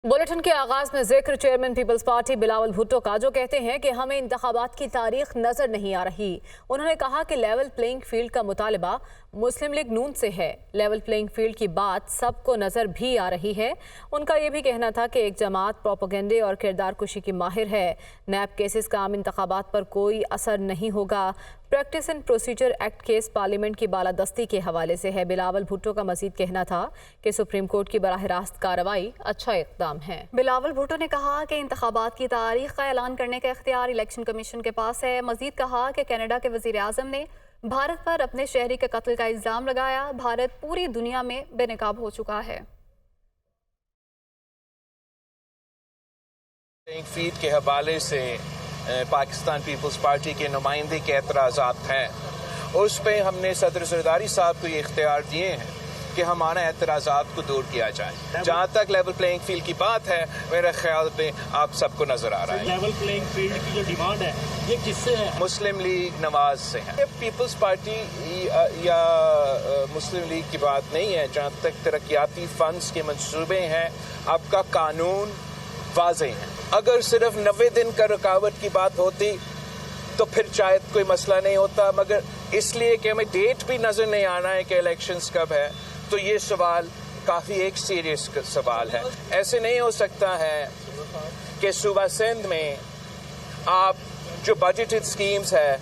Bulletin के आगाज में जिक्र चेयरमैन पीपल्स पार्टी बिलावल भुट्टो का, जो कहते हैं कि हमें इंतखाबात की तारीख नजर नहीं आ रही। उन्होंने कहा कि लेवल प्लेइंग फील्ड का मुतालबा मुस्लिम लीग नून से है। लेवल प्लेइंग फील्ड की बात सबको नजर भी आ रही है। उनका ये भी कहना था कि एक जमात प्रोपेगेंडे और किरदार कुशी की माहिर है। नैब केसेस का आम इंतखाबात पर कोई असर नहीं होगा। Practice and procedure act case parliament की बालादस्ती के हवाले से है। बिलावल भुट्टो का मजीद कहना था कि सुप्रीम कोर्ट की बराह रास्त कार्रवाई अच्छा इक़दाम है। बिलावल भुट्टो ने कहा कि इंतखाबात की तारीख का ऐलान करने का इख्तियार इलेक्शन कमीशन के पास है। मजीद कहा कि कनाडा के वज़ीर आज़म ने भारत पर अपने शहरी के कत्ल का इल्ज़ाम लगाया। भारत पूरी दुनिया में बेनकाब हो चुका है। फीड के हवाले से पाकिस्तान पीपल्स पार्टी के नुमाइंदे के एतराज़ात हैं, उस पर हमने सदर ज़रदारी साहब को ये इख्तियार दिए हैं कि हमारा एतराज़ात को दूर किया जाए। जहाँ तक लेवल प्लेइंग फील्ड की बात है, मेरे ख्याल पे आप सबको नजर आ रहा है। लेवल प्लेइंग फील्ड की जो डिमांड है ये किससे है? मुस्लिम लीग नवाज से है। पीपल्स पार्टी या मुस्लिम लीग की बात नहीं है। जहाँ तक तरक्याती फंड्स के मंसूबे हैं, आपका कानून वाज़े है। अगर सिर्फ 90 दिन का रुकावट की बात होती तो फिर शायद कोई मसला नहीं होता, मगर इसलिए कि हमें डेट भी नजर नहीं आना है कि इलेक्शंस कब है, तो ये सवाल काफ़ी एक सीरियस सवाल है। ऐसे नहीं हो सकता है कि सूबा सिंध में आप जो बजटेड स्कीम्स है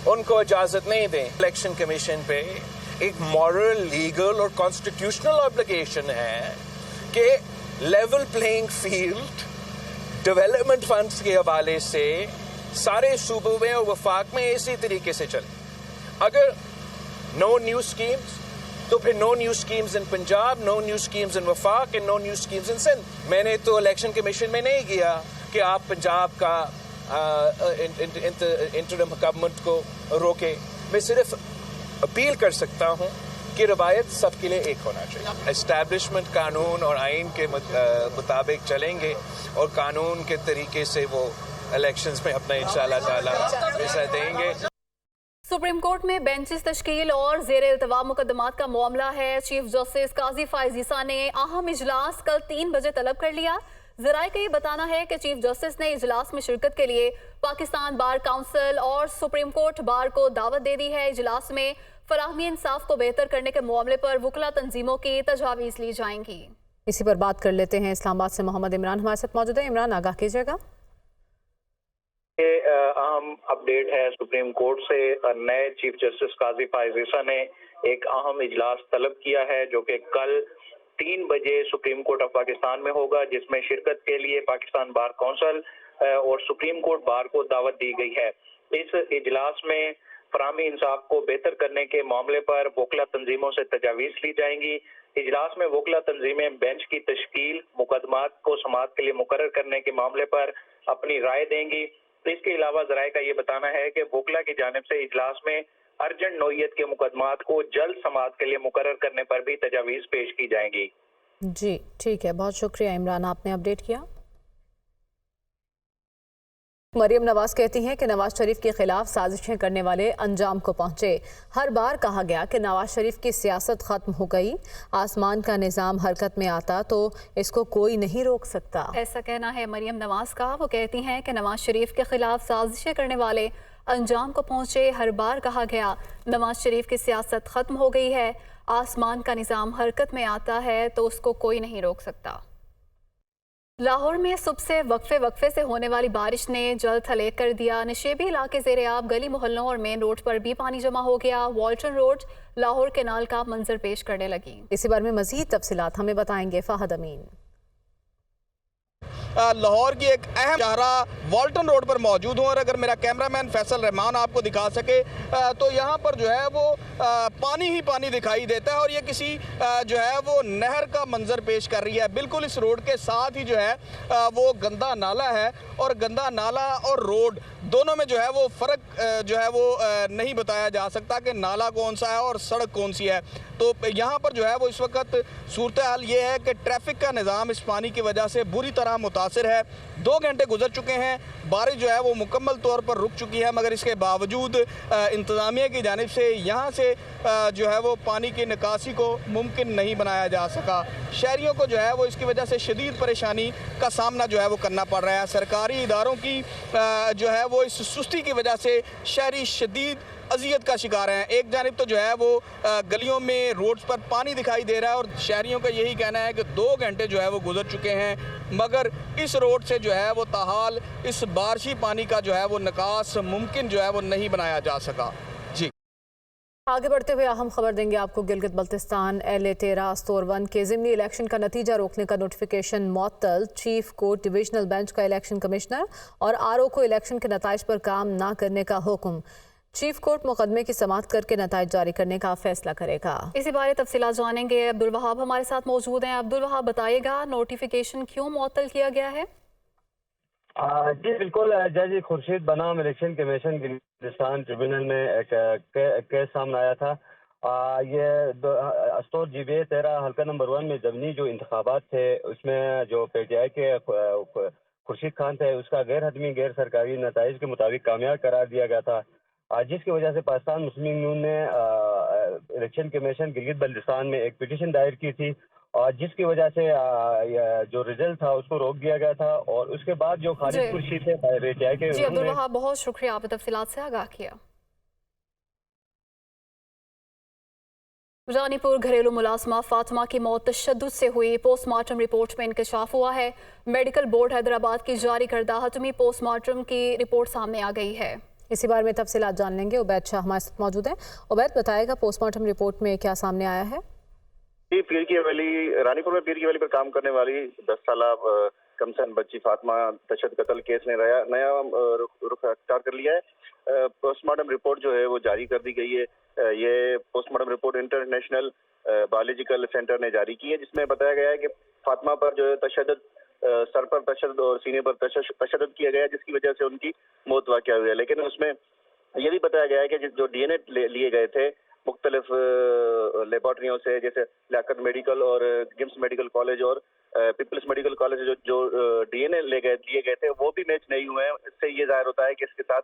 उनको इजाज़त नहीं दें। इलेक्शन कमीशन पे एक मॉरल, लीगल और कॉन्स्टिट्यूशनल ऑब्लिगेशन है कि level playing field development funds के हवाले से सारे सूबों में और वफाक में इसी तरीके से चले। अगर नो न्यू स्कीम्स तो फिर no new schemes in Punjab, no new schemes in वफाक and no new schemes in Sindh. मैंने तो इलेक्शन कमीशन में नहीं किया कि आप पंजाब का इंटरिम गवर्नमेंट को रोके। मैं सिर्फ अपील कर सकता हूँ कि रवायत सबके लिए एक होना चाहिए। एस्टैब्लिशमेंट कानून और आइन के मुताबिक चलेंगे और कानून के तरीके से वो इलेक्शंस में अपना इंशाअल्लाह ताला हिस्सा देंगे। सुप्रीम कोर्ट में बेंचेस तश्कील और ज़ेरे इल्तवा मुकदमात का मामला है। चीफ जस्टिस काजी फायज ईसा ने अहम इजलास कल 3 बजे तलब कर लिया। ज़राए का ये बताना है कि चीफ जस्टिस ने इजलास में शिरकत के लिए पाकिस्तान बार काउंसिल और सुप्रीम कोर्ट बार को दावत दे दी है। इजलास में फराहमी इंसाफ को बेहतर करने के मामले पर वकला तंजीमों की तजावीज़ ली जाएंगी। इसी पर बात कर लेते हैं। इस्लामाबाद से मोहम्मद इमरान हमारे साथ मौजूद है। इमरान, आगाह कीजिएगा। अहम अपडेट है सुप्रीम कोर्ट से। नए चीफ जस्टिस काजी फायज ईसा ने एक अहम इजलास तलब किया है जो कि कल 3 बजे सुप्रीम कोर्ट ऑफ पाकिस्तान में होगा, जिसमें शिरकत के लिए पाकिस्तान बार काउंसिल और सुप्रीम कोर्ट बार को दावत दी गई है। इस इजलास में फराहमी इंसाफ को बेहतर करने के मामले पर वकला तंजीमों से तजावीज़ ली जाएंगी। इजलास में वकला तंजीमें बेंच की तश्कील, मुकदमात को समाअत के लिए मुकर्रर करने के मामले पर अपनी राय देंगी। इसके अलावा ज़राए का ये बताना है कि वकला की जानिब से इजलास में अर्जेंट नौइयत के मुकदमात को जल्द समाअत के लिए मुकर्रर करने पर भी तजावीज़ पेश की जाएंगी। जी ठीक है, बहुत शुक्रिया इमरान, आपने अपडेट किया। मरियम नवाज कहती हैं कि नवाज शरीफ के खिलाफ साजिशें करने वाले अंजाम को पहुंचे। हर बार कहा गया कि नवाज शरीफ की सियासत खत्म हो गई, आसमान का निज़ाम हरकत में आता तो इसको कोई नहीं रोक सकता। ऐसा कहना है मरियम नवाज का। वो कहती हैं कि नवाज शरीफ के खिलाफ साजिशें करने वाले अंजाम को पहुंचे। हर बार कहा गया नवाज शरीफ की सियासत खत्म हो गई है, आसमान का निज़ाम हरकत में आता है तो उसको कोई नहीं रोक सकता। लाहौर में सुबह से वक्फे से होने वाली बारिश ने जल थले कर दिया। नशेबी इलाके ज़ेरे-आब, गली मोहल्लों और मेन रोड पर भी पानी जमा हो गया। वॉल्टन रोड लाहौर केनाल का मंजर पेश करने लगी। इसी बारे में मजीद तफसीलात हमें बताएंगे फ़हद अमीन। लाहौर की एक अहम शाहरा वॉल्टन रोड पर मौजूद हूँ और अगर मेरा कैमरामैन फैसल रहमान आपको दिखा सके तो यहाँ पर जो है वो पानी ही पानी दिखाई देता है और ये किसी जो है वो नहर का मंजर पेश कर रही है। बिल्कुल इस रोड के साथ ही जो है वो गंदा नाला है और गंदा नाला और रोड दोनों में जो है वो फ़र्क जो है वो नहीं बताया जा सकता कि नाला कौन सा है और सड़क कौन सी है। तो यहाँ पर जो है वो इस वक्त सूरत हाल ये है कि ट्रैफिक का निज़ाम इस पानी की वजह से बुरी तरह मुतासर मुतासिर है। 2 घंटे गुजर चुके हैं, बारिश जो है वो मुकम्मल तौर पर रुक चुकी है, मगर इसके बावजूद इंतज़ामिया की जानिब से यहाँ से जो है वो पानी की निकासी को मुमकिन नहीं बनाया जा सका। शहरियों को जो है वो इसकी वजह से शदीद परेशानी का सामना जो है वो करना पड़ रहा है। सरकारी इदारों की जो है वो इस सुस्ती की वजह से शहरी शदीद अजियत का शिकार हैं। एक जानिब तो जो है वो गलियों में रोड्स पर पानी दिखाई दे रहा है और शहरियों का यही कहना है कि 2 घंटे जो है वो गुजर चुके हैं, मगर इस रोड से जो है वो ताहाल इस बारिशी पानी का जो है वो निकास मुमकिन जो है वो नहीं बनाया जा सका। जी आगे बढ़ते हुए अहम खबर देंगे आपको। गिलगित बल्तिस्तान LA13 स्टोर 1 के ज़िमनी इलेक्शन का नतीजा रोकने का नोटिफिकेशन मुअत्तल। चीफ कोर्ट डिविजनल बेंच का इलेक्शन कमिश्नर और RO को इलेक्शन के नताइज पर काम ना करने का हुक्म। चीफ कोर्ट मुकदमे की समाअत करके नताइज जारी करने का फैसला करेगा। इसी बारे तफसीलात जानेंगे। अब्दुल वहाब हमारे साथ मौजूद हैं। अब्दुल वहाब, बताइएगा नोटिफिकेशन क्यों मुअत्तल किया गया है? जी बिल्कुल, जज खुर्शीद बनाम इलेक्शन कमीशन गिलगिस्तान ट्रिब्यूनल में एक केस सामने आया था। ये स्टोर GBA 13 हल्का नंबर 1 में ज़मीनी जो इंतखाबात थे उसमें जो PTI के खुर्शीद खान थे उसका गैर हतमी गैर सरकारी नताइज के मुताबिक कामयाब करार दिया गया था, जिसकी वजह से पाकिस्तान मुस्लिम लीग नून ने इलेक्शन कमीशन गिलगित बल्तिस्तान में एक पिटीशन दायर की थी और जिसकी वजह से जो रिजल्ट था उसको रोक दिया गया था। और उसके बाद जो खालिद खुर्शीद थे PTI के। जी अब्दुल वहाब, बहुत शुक्रिया, आपने तफसीलात से आगाह किया। रानीपुर घरेलू मुलाजमा फातिमा की मौत तशद्दुद से हुई। पोस्टमार्टम रिपोर्ट में इंकशाफ हुआ है। मेडिकल बोर्ड हैदराबाद की जारी करदा हतमी पोस्टमार्टम की रिपोर्ट सामने आ गई है। इसी बारे में तफसीलात जान लेंगे। उबैद शाह हमारे साथ मौजूद हैं। उबैद, बताएगा पोस्टमार्टम रिपोर्ट में क्या सामने आया है? जी, पीर की हवेली रानीपुर में पीर की हवेली पर काम करने वाली 10 साला कमसन बच्ची फातिमा तशद्दुद कत्ल केस ने नया रुख अख्तियार कर लिया है। पोस्टमार्टम रिपोर्ट जो है वो जारी कर दी गई है। ये postmortem report international biological centre ने जारी की है, जिसमें बताया गया है कि फातिमा पर जो है तशद्दुद, सर पर तशद्दुद और सीने पर तशद्दुद किया गया, जिसकी वजह से उनकी मौत वाक़या हुई है। लेकिन उसमें यह भी बताया गया है कि जो DNA लिए गए थे मुख्तलिफ लेबॉर्ट्रियों से, जैसे लियाकत मेडिकल और गिम्स मेडिकल कॉलेज और पीपल्स मेडिकल कॉलेज, जो DNA लिए गए थे वो भी मैच नहीं हुए हैं। इससे ये जाहिर होता है कि इसके साथ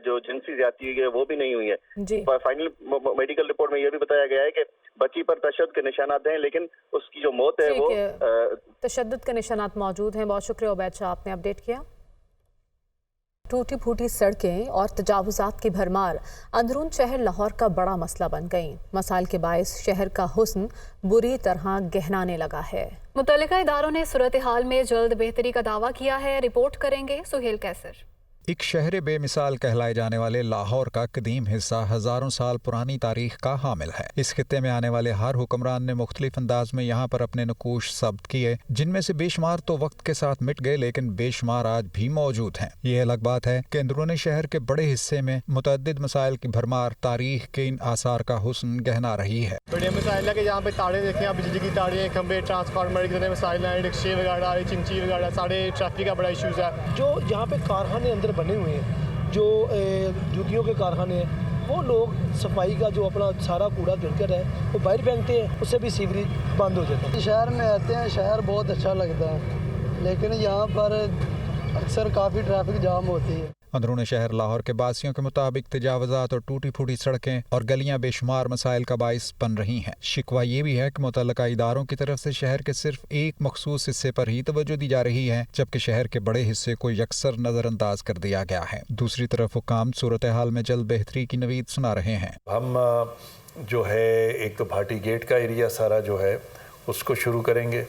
जो जिनसी ज्यादती हुई है वो भी नहीं हुई है। फाइनल मेडिकल रिपोर्ट में यह भी बताया गया है कि बच्ची पर तशद्दुद के निशानात हैं, लेकिन उसकी जो मौत है वो तशद्दुद के निशानात मौजूद हैं। बहुत शुक्रिया उबैद शाह, आपने अपडेट किया। टूटी फूटी सड़कें और तजावुजात की भरमार अंदरून शहर लाहौर का बड़ा मसला बन गईं। मसाइल के बायस शहर का हुस्न बुरी तरह गहराने लगा है। मुतल्लिका इदारों ने सूरत हाल में जल्द बेहतरी का दावा किया है। रिपोर्ट करेंगे सुहेल कैसर। एक शहर बेमिसाल कहलाए जाने वाले लाहौर का कदीम हिस्सा हजारों साल पुरानी तारीख का हामिल है। इस खित्ते में आने वाले हर हुक्मरान ने मुख्तलिफ अंदाज में यहाँ पर अपने नकूश सब्त किए, जिनमें से बेशुमार तो वक्त के साथ मिट गए, लेकिन बेशुमार आज भी मौजूद हैं। ये अलग बात है कि अंदरूनी शहर के बड़े हिस्से में मुतअद्दिद मसाइल की भरमार तारीख के इन आसार का हुस्न गहना रही है। बड़े मसाइल है कि यहाँ पे तारे देखें, बिजली की तारे, खंबे, ट्रांसफार्मर के मसाइल हैं, रिक्शे वगैरह, चिंची वगैरह, सारे ट्रैफिक का बड़ा इशूज़ है। जो यहाँ पे कारखाने अंदर बने हुए हैं, जो जूतियों के कारखाने हैं, वो लोग सफाई का जो अपना सारा कूड़ा गिरकर है वो बाहर फेंकते हैं, उससे भी सीवरेज बंद हो जाता है। शहर में आते हैं, शहर बहुत अच्छा लगता है, लेकिन यहाँ पर अक्सर काफ़ी ट्रैफिक जाम होती है। अंदरून शहर लाहौर के बासियों के मुताबिक तजावजात और टूटी फूटी सड़कें और गलियां बेशुमार मसाइल का बाइस बन रही हैं। शिकवा ये भी है कि मुतल्लिका इदारों की तरफ से शहर के सिर्फ एक मखसूस हिस्से पर ही तवज्जो दी जा रही है, जबकि शहर के बड़े हिस्से को यकसर नजरअंदाज कर दिया गया है। दूसरी तरफ हुक्काम सूरत हाल में जल्द बेहतरी की नवीद सुना रहे हैं। हम जो है एक तो भाटी गेट का एरिया सारा जो है उसको शुरू करेंगे,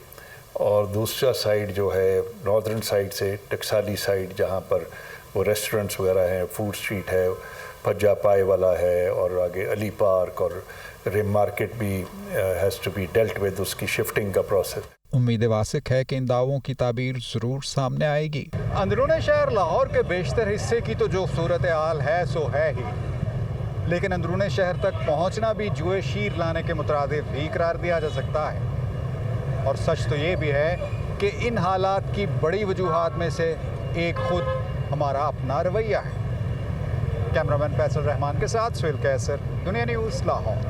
और दूसरा साइड जो है नॉर्दर्न साइड से टकसाली साइड, जहाँ पर वो रेस्टोरेंट्स वगैरह हैं, फूड स्ट्रीट है, भज्जा पाए वाला है, और आगे अली पार्क और रिम मार्केट भी has to be dealt with, उसकी शिफ्टिंग का प्रोसेस। उम्मीद वासिक है कि इन दावों की ताबीर ज़रूर सामने आएगी। अंदरूनी शहर लाहौर के बेशतर हिस्से की तो जो सूरत हाल है सो है ही, लेकिन अंदरूनी शहर तक पहुँचना भी जुए शीर लाने के मुतरादिफ भी करार दिया जा सकता है। और सच तो ये भी है कि इन हालात की बड़ी वजूहात में से एक खुद हमारा अपना रवैया है। कैमरामैन फैसल रहमान के साथ सुहेल कैसर, दुनिया न्यूज़, लाहौर।